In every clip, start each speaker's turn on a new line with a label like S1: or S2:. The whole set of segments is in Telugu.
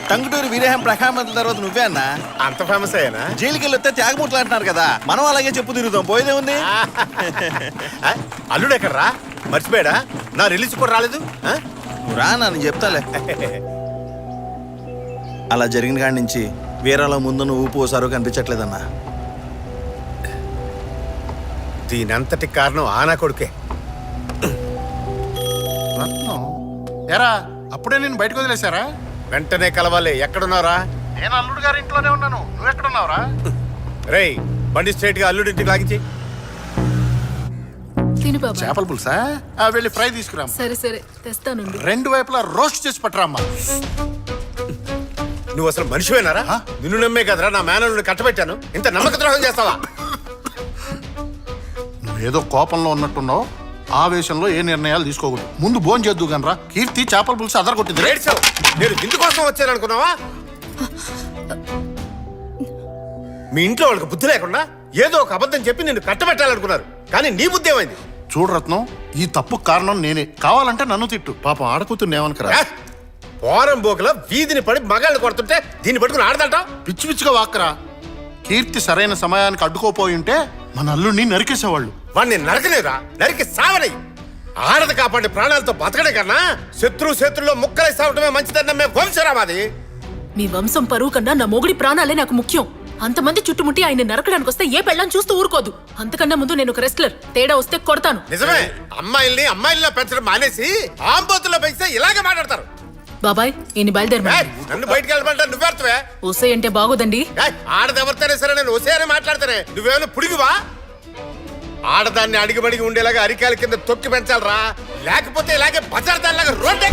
S1: టంగుటూరి వీరేహం ప్రఖామంతుల తర్వాత నువ్వే అన్నా.
S2: అంత ఫేమస్ అయ్యానా?
S1: జైలుకి వెళ్ళి వస్తే త్యాగమూర్తులు అంటున్నారు కదా, మనం అలాగే చెప్పు తిరుగుతాం, పోయేదే ఉంది.
S2: అల్లుడు ఎక్కడ్రా? మర్చిపోయాడా? నా రిలీజ్ కూడా రాలేదు.
S1: నువ్వు రా, నేను చెప్తాలే. అలా జరిగిన కాడి నుంచి వీరాలో ముందు నువ్వు ఊపు కనిపించట్లేదన్నా.
S2: దీనంతటి కారణం ఆనా కొడుకే.
S3: ఎరా అప్పుడే నేను బయటకు వదిలేశారా?
S2: వెంటనే కలవాలి. ఎక్కడున్నారా?
S3: నేను అల్లుడు గారి ఇంట్లోనే ఉన్నాను. నువ్వు ఎక్కడున్నావురా?
S2: రేయ్, బండి స్ట్రైట్ గా అల్లుడి ఇంటికి లాగించి.
S4: తిను బాబా.
S3: చేపల పులుసా? వెళ్ళి ఫ్రై తీసుకురా.
S4: సరే సరే తెస్తాను.
S3: రెండు వైపులా రోస్ట్ చేసి పట్టరామ్మా.
S2: నువ్వు అసలు మనిషివేనారా? నిన్ను నమ్మే కదరా నా మేనల్ని కట్టబెట్టాను. ఇంత నమ్మక ద్రోహం చేస్తావా?
S3: నువ్వేదో కోపంలో ఉన్నట్టున్నావు. ఆవేశంలో ఏ నిర్ణయాలు తీసుకోకూడదు. ముందు భోజనం చేద్దు గనరా. కీర్తి చేపల పులుసు అదరగొట్టింది.
S2: ఏడ్చావు. నేను విందు కోసం వచ్చాను అనుకున్నావా? మీ ఇంట్లో వాళ్ళకి బుద్ధి లేకుండా ఏదో ఒక అబద్ధం చెప్పి నిన్ను కట్టబెట్టాలనుకున్నారు. కానీ నీ బుద్ధి ఏమైంది?
S3: చూడు రత్నం, ఈ తప్పు కారణం నేనే. కావాలంటే నన్ను తిట్టు. పాపం ఆడకూతుర్ని ఏమనుకరా.
S2: పోరం బోకలో వీధిని పడి మగాళ్ళు కొడుతుంటే దీన్ని పట్టుకుని ఆడదంటావు?
S3: పిచ్చి పిచ్చిగా వాక్కరా. కీర్తి సరైన సమయానికి అడ్డుకోపోయి ఉంటే మన అల్లుడిని నరికేసేవాళ్ళు.
S2: వాడిని నరకలేదా? నరికి సావనై. ఆడది కాపాడే ప్రాణాలతో బతకడే కన్నా శత్రువులో ముక్కలై సావటమే మంచిదని నమ్మే వంశరామాది.
S4: మీ వంశం పరువు కన్నా నా మొగుడి ప్రాణాలే నాకు ముఖ్యం. అంతమంది చుట్టుముట్టి ఆయన నరకడానికి వస్తే ఏ పెళ్ళని చూస్తూ ఊరుకోదు. అంతకన్నా ముందు నేను ఒక రెస్లర్. తేడా వస్తే కొడతాను.
S2: నిజమే. అమ్మాయిల్లో పెంచడం మానేసి ఆంబోతుల్లో పెంచితే ఇలాగే మాట్లాడతారు.
S4: బాబాయ్ ఈయన బయలుదేరి.
S2: నన్ను బయటకు వెళ్ళమంటారు. నువ్వెడతావే?
S4: ఓసే అంటే బాగోదండి.
S2: ఆడది ఎవరితోనే సరే నేను ఒసేనే మాట్లాడతానే. నువ్వేమైనా పుడిగివా? ఆడదాన్ని అడిగిబడిగి ఉండేలాగా అరికాల కింద తొక్కి పెంచాలరా. లేకపోతే ఇలాగే బజార్ దానిలాగా రోడ్డు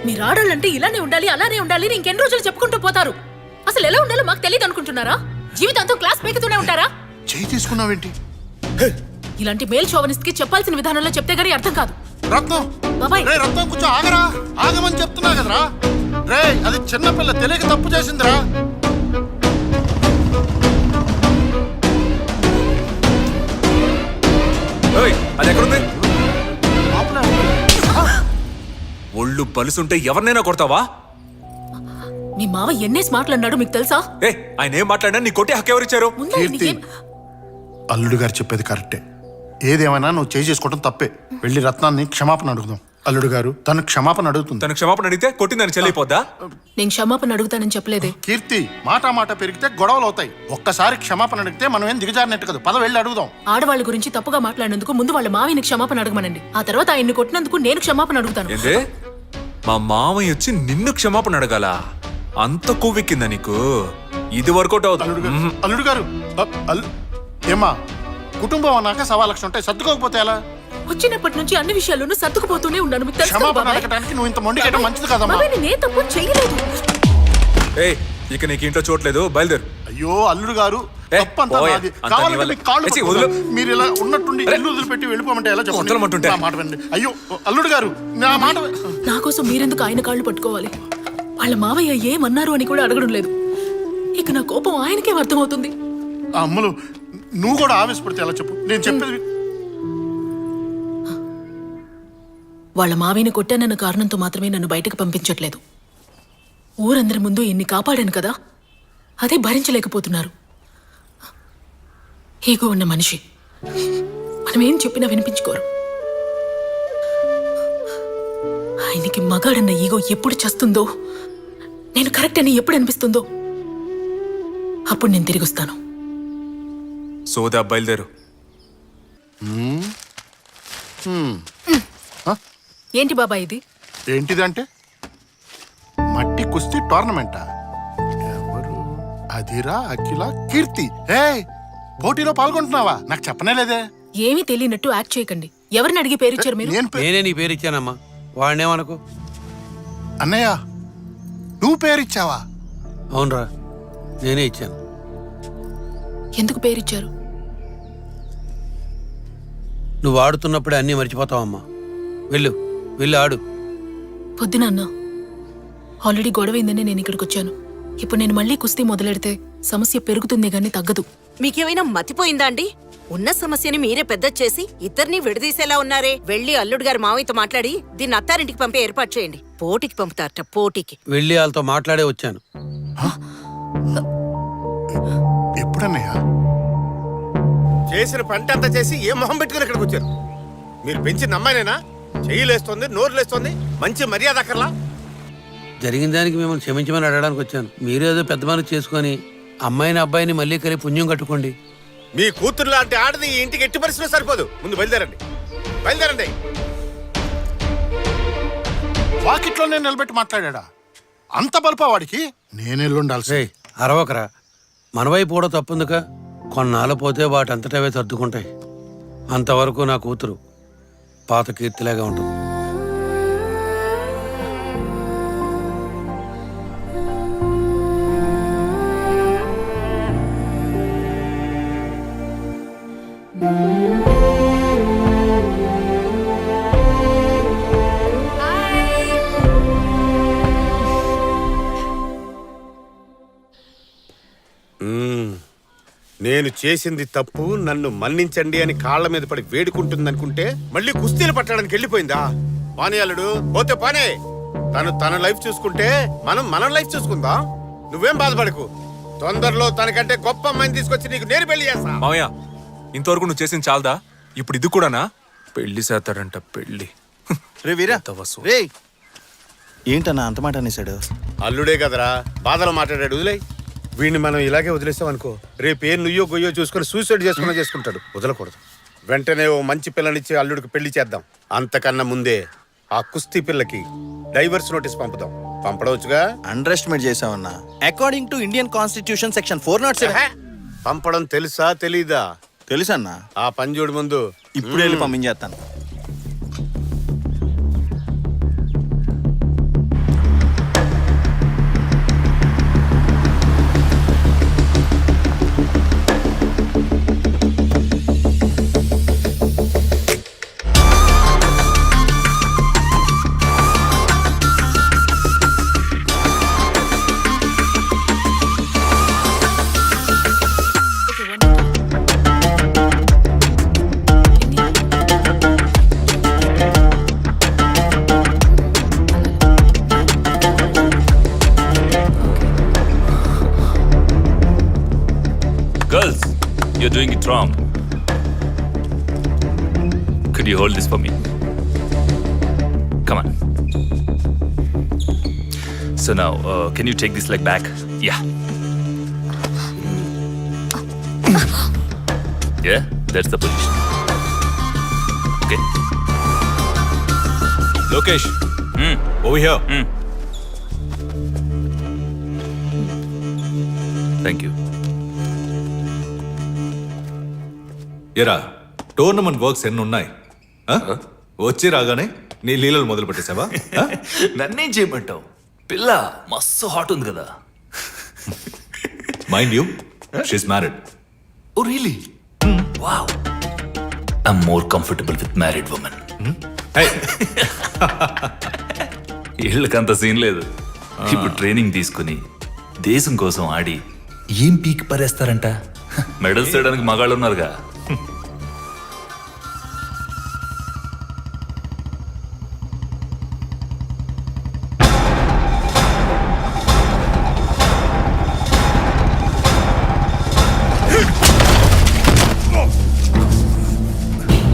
S4: మీరు ఆడాలంటే ఇలానే ఉండాలి, అలానే ఉండాలి, ఇంకెన్ని రోజులు చెప్పుకుంటూ పోతారు. అసలు ఎలా ఉండాలో మాకు తెలియదు అనుకుంటున్నారా? జీవితాంతం క్లాస్ పీకుతూనే ఉంటారా?
S3: చేయి తీసుకున్నావేంటి?
S4: ఇలాంటి మేల్ షోవనిస్ట్ కి చెప్పాల్సిన విధానంలో చెప్తే గానీ అర్థం కాదు.
S3: రత్నం,
S4: బాబాయ్.
S3: రే రత్నం, కొంచెం ఆగరా. ఆగమని చెప్తున్నా కదరా. రే, అది చిన్నపిల్ల తెలియక తప్పు చేసిందిరా.
S5: అది ఎక్కడుంది?
S3: లోపలే ఉంది.
S5: ఒళ్ళు పలుసుంటే ఎవరినైనా కొడతావా?
S4: మీ మావ ఎన్నేసి మాట్లాడినాడు మీకు తెలుసా?
S5: ఏ, ఆయన ఏం మాట్లాడినా నీ కొట్టి హక్కు ఎవరిచ్చారు?
S4: ముందు ఆయన్ని
S3: కీర్తి,
S4: ఏం-
S3: అల్లుడు గారు చెప్పేది కరెక్టే. ఏదేమైనా నువ్వు చేయి చేసుకోవడం తప్పే. వెళ్ళి రత్నాన్ని క్షమాపణ అడుగుదాం. అల్లుడు గారు తను క్షమాపణ అడుగుతుంది.
S5: తన క్షమాపణ అడిగితే కొట్టిందని చెల్లిపోద్దా?
S4: నేను క్షమాపణ అడుగుతానని చెప్పలేదే.
S3: కీర్తి, మాట పెరిగితే గొడవలు అవుతాయి. ఒక్కసారి క్షమాపణ అడిగితే మనం ఏం దిగజారినట్టు కదా. పద వెళ్ళి అడుగుదాం.
S4: ఆడవాళ్ళ గురించి తప్పుగా మాట్లాడినందుకు ముందు వాళ్ళ మావిని క్షమాపణ అడగమనండి. ఆ తర్వాత ఆయన్ని కొట్టినందుకు నేను క్షమాపణ అడుగుతాను.
S5: ఏందే, మా మామయ్య వచ్చి నిన్ను క్షమాపణ అడగాల? అంత కొవ్వెక్కిందా నీకు? ఇది వర్కౌట్ అవుతుంది.
S3: అల్లుడు గారు ఏమా, కుటుంబం అన్నాక 1,00,000 ఉంటాయి. సర్దుకోకపోతే ఎలా?
S4: వచ్చినప్పటి నుంచి అన్ని విషయాల్లోనూ సర్దుకుపోతూనే ఉన్నాను. మీకు తెలుసు కదా
S3: క్షమాపణ
S4: బాబాయ్?
S3: అడగడానికి నువ్వు ఇంత మొండికేయడం మంచిది కదమ్మా.
S4: బాబాయ్, నేను ఏ తప్పు చేయలేదు.
S5: ఏ, ఇక నీకు ఇంట్లో చోట్లేదు, బయలుదేరు.
S3: అయ్యో అల్లుడు గారు,
S5: ఏ,
S3: తప్పంతా
S5: పోయే,
S3: నాది.
S5: అంతా
S3: కావాలంటే
S5: నీ వల్ల.
S3: మీకు కాళ్ళు
S5: ఏచి,
S3: పట్టుకుంటా.
S5: వదిలు.
S3: మీరు ఇలా ఉన్నట్టుండి
S5: అరే.
S3: ఇల్లు వదిలిపెట్టి వెళ్ళిపోమంటే ఎలా చెప్పండి?
S5: వదలమంటుంటే.
S3: నా మాట వినండి. అయ్యో అల్లుడు గారు, నా మాట
S4: నా కోసం మీరెందుకు ఆయన కాళ్ళు పట్టుకోవాలి? వాళ్ళ మావయ్య ఏమన్నారు అని కూడా అడగడం లేదు. ఇక నా కోపం ఆయనకే అర్థమవుతుంది.
S3: ఆ అమ్మలు, నువ్వు కూడా ఆవేశపడితే ఎలా చెప్పు? నేను చెప్పేది
S4: వాళ్ళ మావయ్యని కొట్టానన్న కారణంతో మాత్రమే నన్ను బయటకు పంపించట్లేదు. ఊరందరి ముందు ఎన్ని కాపాడాను కదా, అదే భరించలేకపోతున్నారు. ఈగో ఉన్న మనిషి మనం ఏం చెప్పినా వినిపించుకోరు. ఆయనకి మగాడన్న ఈగో ఎప్పుడు చస్తుందో, నేను కరెక్ట్ అని ఎప్పుడు అనిపిస్తుందో అప్పుడు నేను తిరిగి వస్తాను.
S5: సోదా, బయలుదేరు.
S4: ఏంటి బాబా ఇది?
S3: ఏంటిదంటే మట్టి కుస్తీ టోర్నమెంటా? ఎవరు? అదిరా, అఖిల, కీర్తి. ఏ పోటీలో పాల్గొంటున్నావా? నాకు చెప్పనే లేదే.
S4: ఏమీ తెలియనట్టు యాక్ట్ చేయకండి. ఎవరిని అడిగి పేరిచ్చారు మీరు?
S6: నేనే నీ పేరు ఇచ్చానమ్మా. వాడినేమనుకో.
S3: అన్నయ్య, నువ్వు పేరిచ్చావా?
S6: అవునరా, నేనే ఇచ్చాను.
S4: ఎందుకు పేరిచ్చారు?
S6: నువ్వు ఆడుతున్నప్పుడే అన్నీ మర్చిపోతావమ్మా. వెళ్ళు, వెళ్ళి ఆడు.
S4: పొద్దున అన్నా, ఆల్రెడీ గొడవైందని నేను ఇక్కడికి వచ్చాను. ఇప్పుడు నేను మళ్ళీ కుస్తీ మొదలెడితే సమస్య పెరుగుతుంది గానీ తగ్గదు.
S7: మీకేమైనా మతిపోయిందా అండి? ఉన్న సమస్యని మీరే పెద్ద చేసి ఇద్దరిని విడదీసేలా ఉన్నారే. వెళ్ళి అల్లుడు గారి మావయ్యతో మాట్లాడి దీన్ని అత్తారింటికి పంపే ఏర్పాటు చేయండి. పోటీకి పంపుతారట, పోటీకి.
S6: వెళ్ళి వాళ్ళతో మాట్లాడే వచ్చాను.
S3: ఎప్పుడన్నయ్యా?
S2: చేసిన పంట అంతా చేసి ఏ మొహం పెట్టుకుని ఇక్కడికి వచ్చారు? మీరు పెంచిన అమ్మాయినేనా? చెయ్యిలేస్తుంది, నోరులేస్తుంది, మంచి మర్యాద అక్కర్లా?
S6: జరిగిన దానికి మిమ్మల్ని క్షమించమని అడగడానికి వచ్చాను. మీరేదో పెద్ద మనసు చేసుకొని అమ్మాయిని అబ్బాయిని మళ్ళీ కలిపి పుణ్యం కట్టుకోండి.
S2: మీ కూతురు లాంటి ఆడది ఈ ఇంటికి ఎట్టి పరిస్థితుల్లో సరిపోదు. ముందు బయలుదేరండి, బయలుదేరండి.
S3: వాకిట్లోనే నిలబెట్టి మాట్లాడా? అంత బల్పా వాడికి? నేనెళ్ళుండాల్సి.
S6: రేయ్ అరవకరా, మన వైపు కూడా తప్పుందిక. కొన్నాళ్ళు పోతే వాటంతటవే సర్దుకుంటాయి. అంతవరకు నా కూతురు పాత కీర్తిలాగా ఉంటుంది.
S2: నేను చేసింది తప్పు, నన్ను మన్నించండి అని కాళ్ళ మీద పడి వేడుకుంటుంది అనుకుంటే మళ్ళీ కుస్తీలు పట్టడానికి వెళ్ళిపోయిందా? పానీ అల్లుడు, పోతే పానే. తన లైఫ్ చూసుకుంటే మనం లైఫ్ చూసుకుందాం. నువ్వేం బాధపడకు. తొందరలో తనకంటే గొప్ప అమ్మాయిని తీసుకొచ్చి నీకు నేను పెళ్లి చేస్తా.
S5: మావయ్య, ఇంతవరకు నువ్వు చేసింది చాలదా? ఇప్పుడు ఇది కూడానా? పెళ్లి చేస్తాడంట, పెళ్లి.
S1: రే వీరా,
S5: ఎంత వసు.
S1: రే ఏంటన్నా అంత మాట అనేసాడు?
S2: అల్లుడే కదరా, బాధలో మాట్లాడాడు. వదిలే. వీడిని మనం ఇలాగే వదిలేస్తాం అనుకో, రేపు ఏం నుయ్యో గొయ్యో చూసుకొని సూసైడ్ చేసుకుంటాడు. వదలకూడదు. వెంటనే ఓ మంచి పిల్లనిచ్చి అల్లుడికి పెళ్లి చేద్దాం. అంతకన్నా ముందే ఆ కుస్తీ పిల్లకి డైవర్స్ నోటీస్ పంపుదాం. పంపడవచ్చుగా?
S1: అండర్ ఎస్టిమేట్ చేసావన్నా. According to Indian constitution section 407.
S2: పంపడం తెలుసా తెలీదా?
S1: తెలుసన్నా.
S2: ఆ పని చూడు ముందు.
S1: ఇప్పుడు వెళ్ళి పంపించేస్తాను.
S8: Girls, you're doing it wrong. Could you hold this for me? Come on. So now, can you take this leg back? Yeah. Yeah, that's the position. Okay.
S5: Lokesh, over here.
S8: Thank you.
S9: ఎరా టోర్నమెంట్ వర్క్స్ ఎన్ని ఉన్నాయి? వచ్చి రాగానే నీ లీలలు మొదలు పెట్టేసావా?
S8: నన్నేం చేయమంటావు? పిల్ల మస్తు హాట్ ఉంది కదా.
S9: Mind you, she's married.
S8: Oh really? Wow. I'm more comfortable with married women. వీళ్ళకంత సీన్ లేదు. ఇప్పుడు ట్రైనింగ్ తీసుకుని దేశం కోసం ఆడి ఏం పీక్ పరేస్తారంట. మెడల్స్ చేయడానికి మగాళ్ళు ఉన్నారుగా.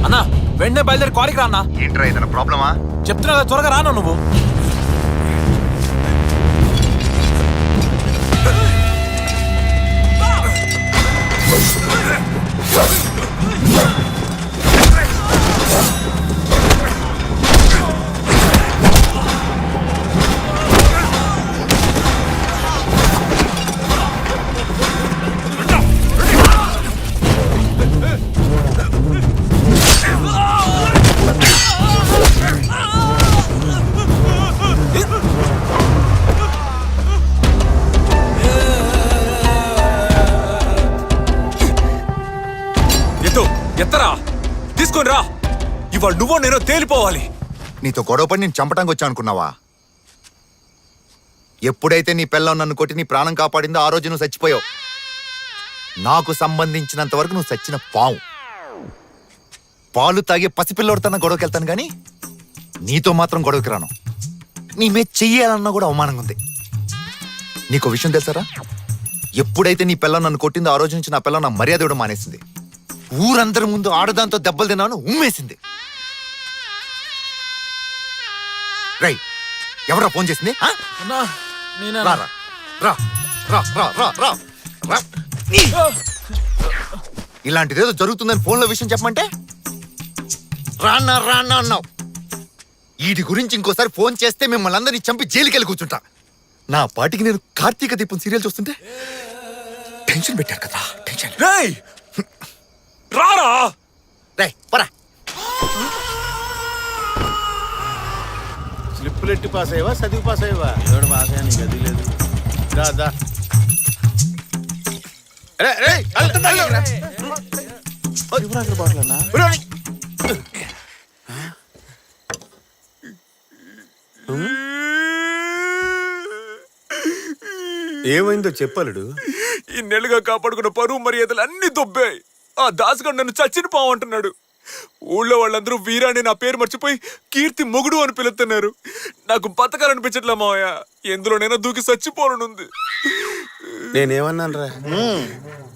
S5: అన్నా వెంటనే బయలుదేరి కారికి రా అన్నా.
S10: ఏంట్రా ఏదైనా ప్రాబ్లమా?
S5: చెప్తున్నా కదా, త్వరగా రాను నువ్వు. ఎత్తరా, తీసుకొని రా. ఇవాళ నువ్వో నేను తేలిపోవాలి.
S10: నీతో గొడవపడి నేను చంపడానికి వచ్చా అనుకున్నావా? ఎప్పుడైతే నీ పిల్లం నన్ను కొట్టి నీ ప్రాణం కాపాడిందో ఆ రోజు నువ్వు చచ్చిపోయావు. నాకు సంబంధించినంత వరకు నువ్వు చచ్చిన పావు. పాలు తాగే పసిపిల్లోడితోన్నా గొడవకి వెళ్తాను కానీ నీతో మాత్రం గొడవకి రాను. నీ మీద చెయ్యాలన్నా కూడా అవమానంగా ఉంది. నీకు విషయం తెలుసారా? ఎప్పుడైతే నీ పిల్ల నన్ను కొట్టిందో ఆ రోజు నుంచి నా పిల్ల నా మర్యాద ఇవ్వడం మానేసింది. ఊరందరి ముందు ఆడదాంతో దెబ్బలు తిన్నాను ఉమ్మేసింది. రై, ఎవరా ఫోన్ చేసింది? ఆ? రా, రా, రా, రా, రా, రా, రా, రా. ఇలాంటిదేదో జరుగుతుందని ఫోన్లో విషయం చెప్పమంటే రానా రానా అన్నావు. వీటి గురించి ఇంకోసారి ఫోన్ చేస్తే మిమ్మల్ని అందరినీ చంపి జైలుకి వెళ్ళి కూర్చుంటా. నా పాటికి నేను కార్తీక దీపం సీరియల్ చూస్తుంటే టెన్షన్ పెట్టారు కదా. టెన్షన్
S5: రేయ్ రారా
S10: రేయ్, పరా.
S2: స్లిప్పులు ఎట్టి పాస్ అయ్యవా, చదివి పాస్ అయ్యవా?
S1: ఎవడు పాస్ అయ్యా, నీకు అది లేదు.
S2: దా. రే, రే, అల్లు, అల్లు. ఒరేయ్. ఏమైందో చెప్పలుడు.
S5: ఇన్నేళ్ళుగా కాపాడుకున్న పరువు మర్యాదలు అన్ని దొబ్బాయి. ఆ దాసుగాడు నన్ను చచ్చిన పావంటున్నాడు. ఊళ్ళో వాళ్ళందరూ వీరాని నా పేరు మర్చిపోయి కీర్తి మొగుడు అని పిలుస్తున్నారు. నాకు బతకాలనిపించట్లే మావయ్య. ఎందులోనైనా దూకి చచ్చిపోనుంది.
S2: నేనేమన్నాను రా?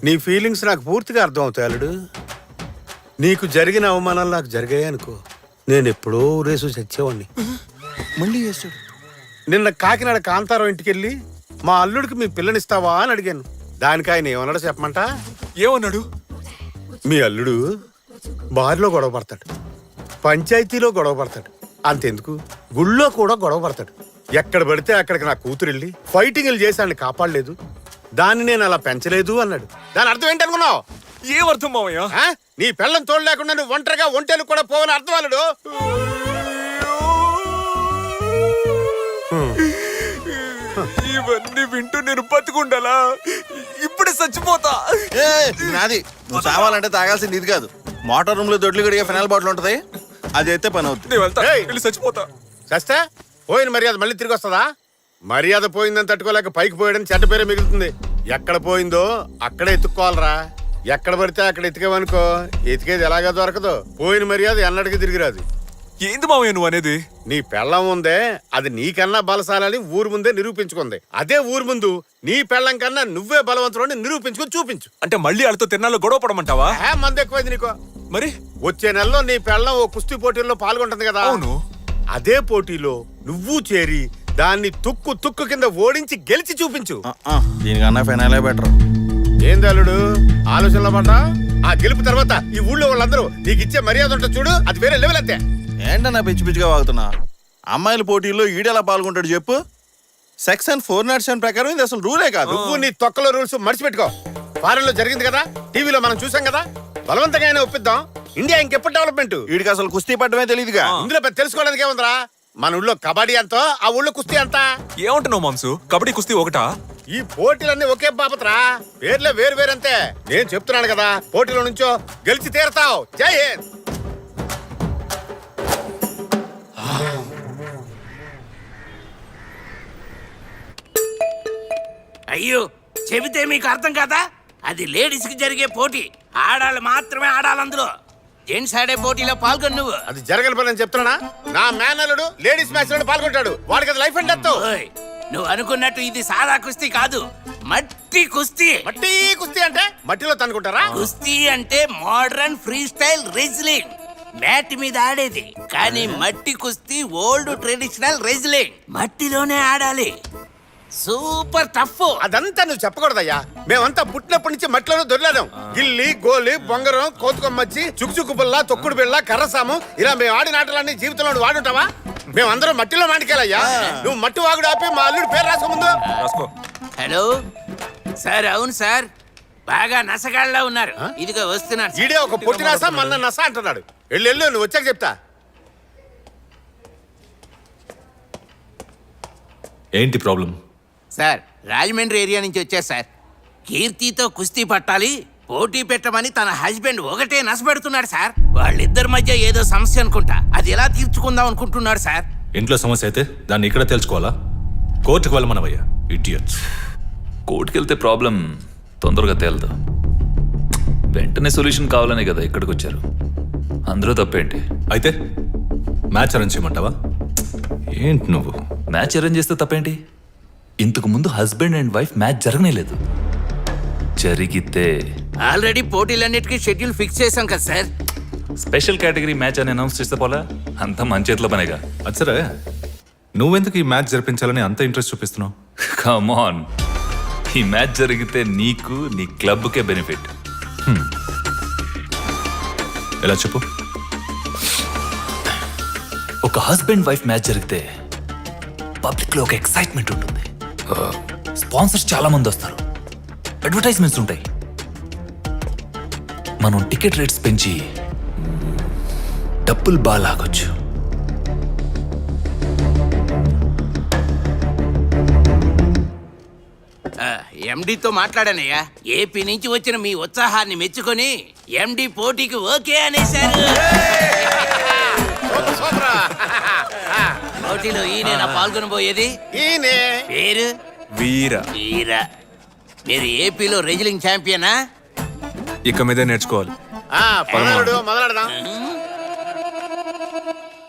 S2: నీ ఫీలింగ్స్ నాకు పూర్తిగా అర్థం అవుతాయి అల్లుడు. నీకు జరిగిన అవమానాలు నాకు జరిగాయి అనుకో, నేను ఎప్పుడో రేసు చచ్చేవాడిని.
S1: మళ్ళీ చేస్తాడు.
S2: నిన్న కాకినాడ కాంతారావు ఇంటికెళ్ళి మా అల్లుడికి మీ పిల్లనిస్తావా అని అడిగాను. దానికి ఆయన ఏమన్నాడో చెప్పమంటా?
S5: ఏమన్నాడు?
S2: మీ అల్లుడు బారిలో గొడవ పడతాడు, పంచాయతీలో గొడవ పడతాడు, అంతెందుకు గుళ్ళో కూడా గొడవ పడతాడు. ఎక్కడ పడితే అక్కడికి నా కూతురు వెళ్ళి ఫైటింగ్లు చేసి ఆయన కాపాడలేదు, దాన్ని నేను అలా పెంచలేదు అన్నాడు. దాని అర్థం ఏంటనుకున్నావు?
S5: ఏమర్థం మావయ్య?
S2: నీ పిల్లం తోడు లేకుండా నువ్వు ఒంటరిగా ఒంటేలు కూడా పోవని అర్థం అల్లుడు.
S5: ఇవన్నీ వింటూ నేను బతుకుండాలా? ఇప్పుడే చచ్చిపోతా.
S1: నాది నువ్వు చావాలంటే తాగాల్సింది ఇది కాదు. మోటార్ రూమ్ లో దొడ్లు గడిగే ఫినాల్ బాటిల్ ఉంటది, అది అయితే పని అవుతుంది.
S5: నేను వెళ్తా,
S2: ఏయ్!
S5: వెళ్ళి చచ్చిపోతా.
S2: చస్తే పోయిన మర్యాద మళ్ళీ తిరిగి వస్తుందా? మర్యాద పోయిందని తట్టుకోలేక పైకి పోయడం చెడ్డ పేరే మిగులుతుంది. ఎక్కడ పోయిందో అక్కడే ఎత్తుక్కోవాలరా. ఎక్కడ పడితే అక్కడ ఎతికేవనుకో, ఎతికేది ఎలాగా దొరకదు. పోయిన మర్యాద ఎన్నటికి తిరిగి రాదు.
S5: ఏంది మావయ్య నువ్వు అనేది?
S2: నీ పెళ్ళం ఉందే, అది నీకన్నా బలశాలని ఊరు ముందే నిరూపించుకుంది. అదే ఊరు ముందు నీ పెళ్ళం కన్నా నువ్వే బలవంతులని నిరూపించుకొని చూపించు.
S5: అంటే మళ్ళీ వాళ్ళతో తిన్నాలో గొడవ పడమంటావా?
S2: మంది ఎక్కువైంది నీకో.
S5: మరి
S2: వచ్చే నెలలో నీ పెళ్ళం ఓ కుస్తీ పోటీల్లో పాల్గొంటుంది కదా.
S5: అవును.
S2: అదే పోటీలో నువ్వు చేరి దాన్ని తుక్కు తుక్కు కింద ఓడించి గెలిచి చూపించు.
S1: దీనికన్నా ఫినాలే బెటర్.
S2: ఏంది అల్లుడు ఆలోచనలో పడ్డా? ఆ గెలుపు తర్వాత ఈ ఊళ్ళో వాళ్ళందరూ నీకు ఇచ్చే మర్యాద ఉంటుంది చూడు, అది వేరే లెవెల్ అంతే.
S1: ఏంటన్నా పిచ్చి పిచ్చిగా వాగుతున్నా? అమ్మాయిల పోటీల్లో ఈడెలా పాల్గొంటాడు చెప్పు? సెక్షన్ 407 ప్రకారం ఇది అసలు రూలే కాదు.
S2: నువ్వు నీ తొక్కలో రూల్స్ మర్చిపెట్టుకో. ఫారెన్ లో జరిగింది కదా, టీవీలో మనం చూసాం కదా. బలవంతంగా అయినా ఒప్పిద్దాం. ఇండియా ఇంకెప్పుడు డెవలప్మెంట్?
S1: వీడికి అసలు కుస్తీ పట్టమే తెలియదుగా.
S2: ఇందులో పెద్ద తెలుసుకోవడానికి ఏముందిరా? మన ఊళ్ళో కబడ్డీ అంతా, ఆ ఊళ్ళో కుస్తీ అంతా.
S5: ఏమంటున్నావు మాంసు? కబడ్డీ కుస్తీ ఒకటా?
S2: ఈ పోటీలన్నీ ఒకే బాపత్రా, పేర్లే వేరు వేరంతే. నేను చెప్తున్నాను కదా, పోటీలో నుంచో గెలిచి తీరతావు. జై హింద్.
S11: అయ్యో, చెబితే మీకు అర్థం కాదా? అది లేడీస్ కి జరిగే పోటీ. ఆడాళ్ళు మాత్రమే ఆడాలి అందులో. జెంట్స్ ఆడే పోటీలో పాల్గొను నువ్వు.
S2: అది జరగని పని అని చెప్తున్నా. నా మేనల్లుడు లేడీస్ మ్యాచ్ లో పాల్గొంటాడు. వాడికి అది లైఫ్ అండ్ డెత్.
S11: ఓయ్, నువ్వు అనుకున్నట్టు ఇది సాదా కుస్తీ కాదు, మట్టి కుస్తీ.
S2: మట్టి కుస్తీ అంటే మట్టిలో తనుకుంటారా?
S11: కుస్తీ అంటే modern free style wrestling, mat మీద ఆడేది. కానీ మట్టి కుస్తీ ఓల్డ్ ట్రెడిషనల్ రెజ్లింగ్, మట్టిలోనే ఆడాలి. Super tough.
S2: అదంతా నువ్వు చెప్పకూడదయ్యా. మేమంతా పుట్టినప్పటి నుంచి మట్టిలోనే దొరలేదాం. గిల్లి, గోలి, బొంగరం, కోతుకొమ్మచ్చి, చుక్చుక్కు బిళ్ళ, తొక్కుడు బిళ్ళ, కర్రసాము, ఇలా మేము ఆడిన ఆటలన్నీ జీవితంలో వాడుంటావా? మేమందరం మట్టిలో మాటికెళ్ళయ్యా. నువ్వు మట్టి వాగుడు ఆపి మా అల్లుడు పేరు రాసుకో ముందు.
S5: రాసుకో.
S11: Hello sir. అవును సార్, బాగా నసగాళ్ళ ఉన్నారు. ఇదిగో వస్తున్నారు.
S2: ఈడే ఒక పొట్టి నస, మన్న నస అంటున్నాడు. వెళ్ళు, నువ్వు వచ్చాక చెప్తా.
S9: ఏంటి ప్రాబ్లం?
S11: సార్, రాజమండ్రి ఏరియా నుంచి వచ్చారు సార్. కీర్తితో కుస్తీ పట్టాలి, పోటీ పెట్టమని తన హస్బెండ్ ఒకటే నసపెడుతున్నాడు సార్. వాళ్ళిద్దరి మధ్య ఏదో సమస్య అనుకుంటా, అది ఎలా తీర్చుకుందాం అనుకుంటున్నాడు సార్.
S9: ఇంట్లో సమస్య అయితే దాన్ని ఇక్కడ తెలుసుకోవాలా? కోర్టుకు వెళ్ళమనవయ్యా, ఇడియట్స్.
S8: కోర్టుకి వెళ్తే ప్రాబ్లం తొందరగా తేలదు. వెంటనే సొల్యూషన్ కావాలనే కదా ఇక్కడికి వచ్చారు. అందులో తప్పేంటి?
S9: అయితే మ్యాచ్ అరేంజ్ చేయమంటావా? ఏంటి నువ్వు?
S8: మ్యాచ్ అరేంజ్ చేస్తే తప్పేంటి? ఇంతకు ముందు హస్బెండ్ అండ్ వైఫ్ మ్యాచ్ జరగనేలేదు. జరిగితే
S11: ఆల్రెడీ పోటీలన్నిటికీ షెడ్యూల్ ఫిక్స్ చేశాం కదా సార్.
S8: స్పెషల్ కేటగిరీ మ్యాచ్ అని అనౌన్స్ చేస్తే పోలా? అంతా మన చేతిలో పనేగా.
S9: అది సరే, నువ్వెందుకు ఈ మ్యాచ్ జరిపించాలని అంత ఇంట్రెస్ట్ చూపిస్తున్నావు?
S8: కమ్ ఆన్, ఈ మ్యాచ్ జరిగితే నీకు నీ క్లబ్కే బెనిఫిట్.
S9: ఎలా చెప్పు?
S8: ఒక హస్బెండ్ వైఫ్ మ్యాచ్ జరిగితే పబ్లిక్ లో ఒక ఎక్సైట్మెంట్ ఉంటుంది. స్పాన్సర్స్ చాలా మంది వస్తారు, అడ్వర్టైజ్మెంట్స్ ఉంటాయి. మనం టికెట్ రేట్స్ పెంచి డబ్బులు బాగా లాగొచ్చు.
S11: ఎండితో మాట్లాడానయ్యా. ఏపీ నుంచి వచ్చిన మీ ఉత్సాహాన్ని మెచ్చుకొని ఎండి పోటీకి ఓకే అనేశారు. పోటీలో ఈయన పాల్గొనబోయేది.
S2: ఈయనే
S11: పేరు
S5: వీర.
S11: వీర. మీరు ఏపీలో రెజ్లింగ్ ఛాంపియనా?
S5: ఇక మీదే నేర్చుకోవాలి.
S2: పదనాడు మొదలెడదాం.